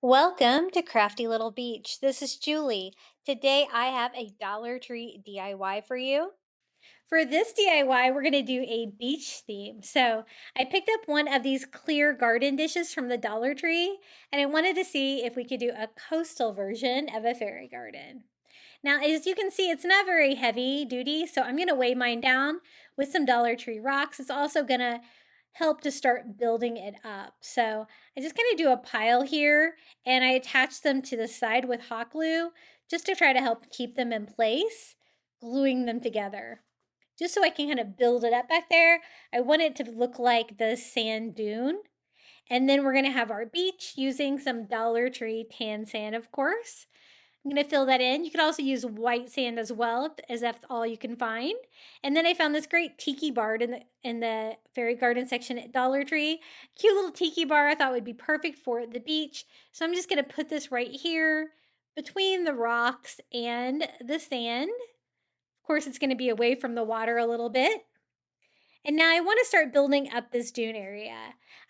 Welcome to Crafty Little Beach. This is Julie. Today I have a Dollar Tree DIY for you. For this DIY, we're going to do a beach theme. So I picked up one of these clear garden dishes from the Dollar Tree, and I wanted to see if we could do a coastal version of a fairy garden. Now, as you can see, it's not very heavy duty, so I'm going to weigh mine down with some Dollar Tree rocks. It's also going to help to start building it up. So I just kind of do a pile here, and I attach them to the side with hot glue just to try to help keep them in place, gluing them together. Just so I can kind of build it up back there. I want it to look like the sand dune. And then we're going to have our beach using some Dollar Tree tan sand, of course. I'm going to fill that in. You could also use white sand as well, as that's all you can find. And then I found this great tiki bar in the fairy garden section at Dollar Tree. Cute little tiki bar I thought would be perfect for the beach. So I'm just going to put this right here between the rocks and the sand. Of course, it's going to be away from the water a little bit. And now I want to start building up this dune area.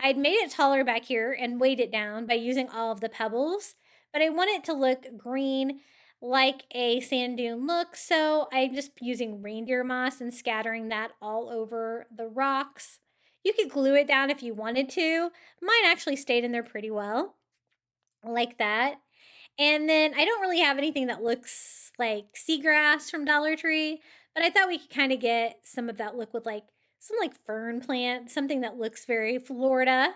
I'd made it taller back here and weighed it down by using all of the pebbles, but I want it to look green like a sand dune look, so I'm just using reindeer moss and scattering that all over the rocks. You could glue it down if you wanted to. Mine actually stayed in there pretty well, like that. And then I don't really have anything that looks like seagrass from Dollar Tree, but I thought we could kind of get some of that look with like some like fern plant, something that looks very Florida.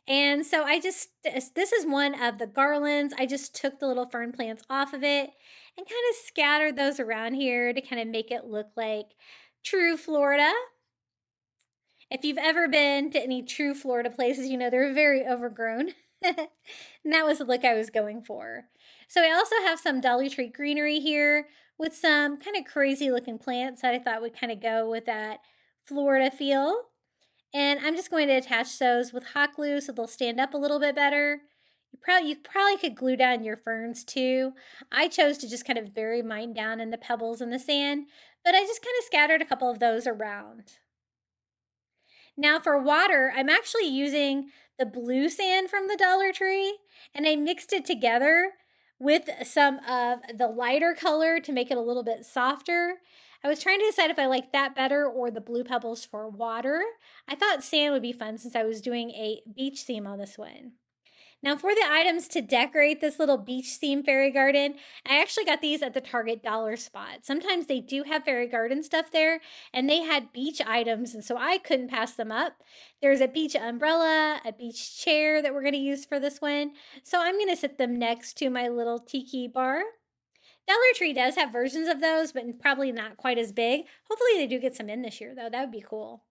And so this is one of the garlands. I just took the little fern plants off of it and kind of scattered those around here to kind of make it look like true Florida. If you've ever been to any true Florida places, you know they're very overgrown. And that was the look I was going for. So I also have some Dollar Tree greenery here with some kind of crazy looking plants that I thought would kind of go with that Florida feel. And I'm just going to attach those with hot glue so they'll stand up a little bit better. You probably could glue down your ferns too. I chose to just kind of bury mine down in the pebbles and the sand, but I just kind of scattered a couple of those around. Now for water, I'm actually using the blue sand from the Dollar Tree, and I mixed it together with some of the lighter color to make it a little bit softer. I was trying to decide if I liked that better or the blue pebbles for water. I thought sand would be fun since I was doing a beach theme on this one. Now for the items to decorate this little beach theme fairy garden, I actually got these at the Target dollar spot. Sometimes they do have fairy garden stuff there, and they had beach items, and so I couldn't pass them up. There's a beach umbrella, a beach chair that we're going to use for this one, so I'm going to sit them next to my little tiki bar. Dollar Tree does have versions of those, but probably not quite as big. Hopefully they do get some in this year, though. That would be cool.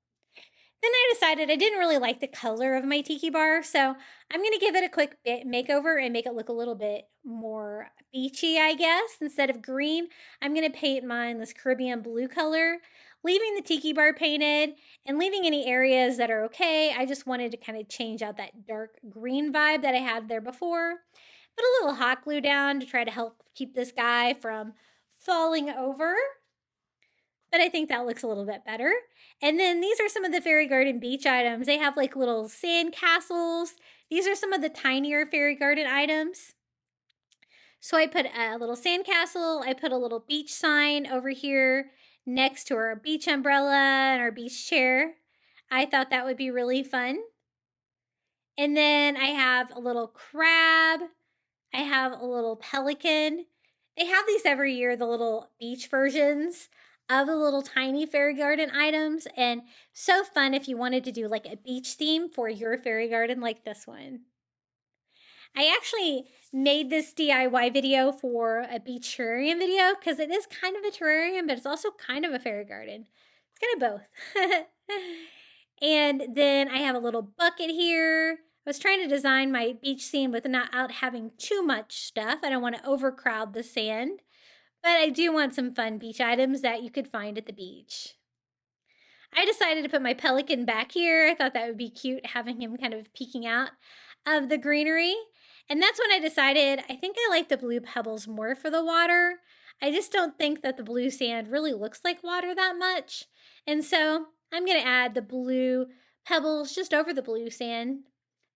Then I decided I didn't really like the color of my tiki bar, so I'm going to give it a quick makeover and make it look a little bit more beachy, I guess. Instead of green, I'm going to paint mine this Caribbean blue color, leaving the tiki bar painted and leaving any areas that are okay. I just wanted to kind of change out that dark green vibe that I had there before. Put a little hot glue down to try to help keep this guy from falling over, but I think that looks a little bit better. And then these are some of the fairy garden beach items. They have like little sand castles. These are some of the tinier fairy garden items. So I put a little sand castle. I put a little beach sign over here next to our beach umbrella and our beach chair. I thought that would be really fun. And then I have a little crab. I have a little pelican. They have these every year, the little beach versions of the little tiny fairy garden items, and so fun if you wanted to do like a beach theme for your fairy garden like this one. I actually made this DIY video for a beach terrarium video because it is kind of a terrarium, but it's also kind of a fairy garden. It's kind of both. And then I have a little bucket here. I was trying to design my beach scene with not out having too much stuff. I don't want to overcrowd the sand, but I do want some fun beach items that you could find at the beach. I decided to put my pelican back here. I thought that would be cute having him kind of peeking out of the greenery. And that's when I decided I think I like the blue pebbles more for the water. I just don't think that the blue sand really looks like water that much. And so I'm going to add the blue pebbles just over the blue sand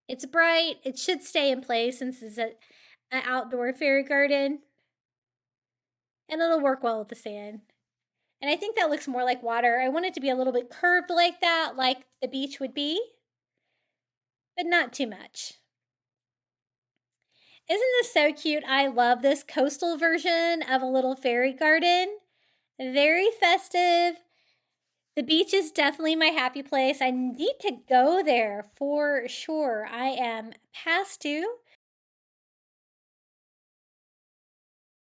It's bright. It should stay in place since it's an outdoor fairy garden. And it'll work well with the sand. And I think that looks more like water. I want it to be a little bit curved like that, like the beach would be, but not too much. Isn't this so cute? I love this coastal version of a little fairy garden. Very festive. The beach is definitely my happy place. I need to go there for sure. I am past due.